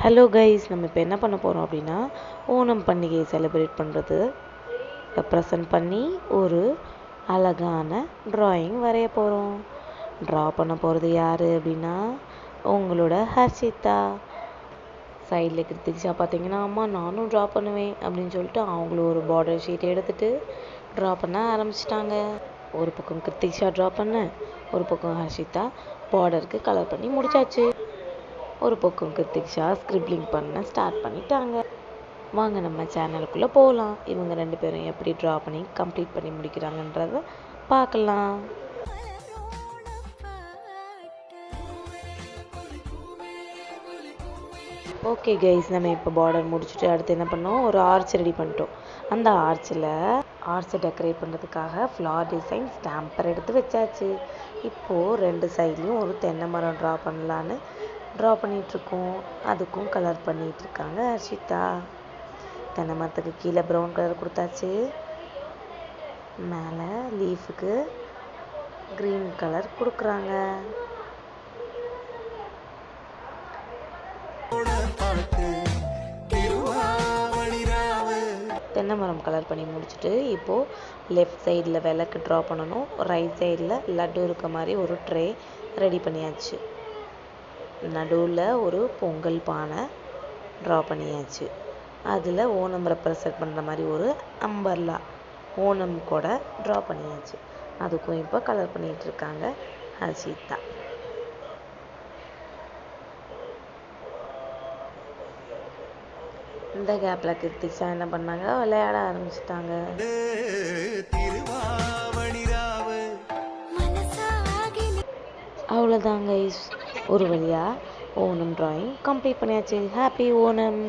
Hello guys, நம்ம இப்போ என்ன பண்ண போகிறோம் அப்படின்னா ஓணம் பண்டிகையை செலிப்ரேட் பண்ணுறது ரெப்ரசன்ட் பண்ணி ஒரு அழகான ட்ராயிங் வரைய போகிறோம். ட்ரா பண்ண போகிறது யார் அப்படின்னா உங்களோட ஹர்ஷிதா. சைடில் கிருத்திக்ஷா பார்த்தீங்கன்னா அம்மா நானும் ட்ரா பண்ணுவேன் அப்படின்னு சொல்லிட்டு அவங்களும் ஒரு பார்டர் ஷீட் எடுத்துகிட்டு ட்ரா பண்ண ஆரம்பிச்சிட்டாங்க. ஒரு பக்கம் கிருத்திக்ஷா ட்ரா பண்ண, ஒரு பக்கம் ஹர்ஷிதா பார்டருக்கு கலர் பண்ணி முடிச்சாச்சு. ஒரு பக்கம் கிருத்திக்ஷா ஸ்கிரிப்லிங் பண்ண ஸ்டார்ட் பண்ணிட்டாங்க. வாங்க நம்ம சேனலுக்குள்ளே போகலாம். இவங்க 2 பேரும் எப்படி ட்ரா பண்ணி கம்ப்ளீட் பண்ணி முடிக்கிறாங்கன்றத பார்க்கலாம். ஓகே கைஸ், நம்ம இப்போ பார்டர் முடிச்சுட்டு அடுத்து என்ன பண்ணோம், ஒரு ஆர்ச் ரெடி பண்ணிட்டோம். அந்த ஆர்ச்சை டெக்கரேட் பண்ணுறதுக்காக ஃப்ளார் டிசைன் ஸ்டாம்பர் எடுத்து வச்சாச்சு. இப்போது 2 சைட்லேயும் ஒரு தென்னை மரம் ட்ரா பண்ணிகிட்ருக்கோம். அதுக்கும் கலர் பண்ணிகிட்ருக்காங்க ஹர்ஷிதா. தென்னை மரத்துக்கு கீழே ப்ரௌன் கலர் கொடுத்தாச்சு. மேலே லீஃபுக்கு க்ரீன் கலர் கொடுக்குறாங்க. தென்னை மரம் கலர் பண்ணி முடிச்சுட்டு இப்போது லெஃப்ட் சைடில் விளக்கு ட்ரா பண்ணணும். ரைட் சைடில் லட்டு இருக்க மாதிரி ஒரு ட்ரே ரெடி பண்ணியாச்சு. நடுவில் ஒரு பொங்கல் பானை ட்ரா பண்ணியாச்சு. அதில் ஓணம் ரெப்ரசன்ட் பண்ணுற மாதிரி ஒரு அம்பர்லா ஓணம் கூட ட்ரா பண்ணியாச்சு. அதுக்கும் இப்போ கலர் பண்ணிகிட்ருக்காங்க ஹர்ஷிதா. இந்த கேப்பில் கிருத்திக்ஷா என்ன பண்ணாங்க, விளையாட ஆரம்பிச்சிட்டாங்க. அவ்வளோதாங்க, ஒரு வழியாக ஓணம் ட்ராயிங் கம்ப்ளீட் பண்ணியாச்சு. ஹாப்பி ஓணம்.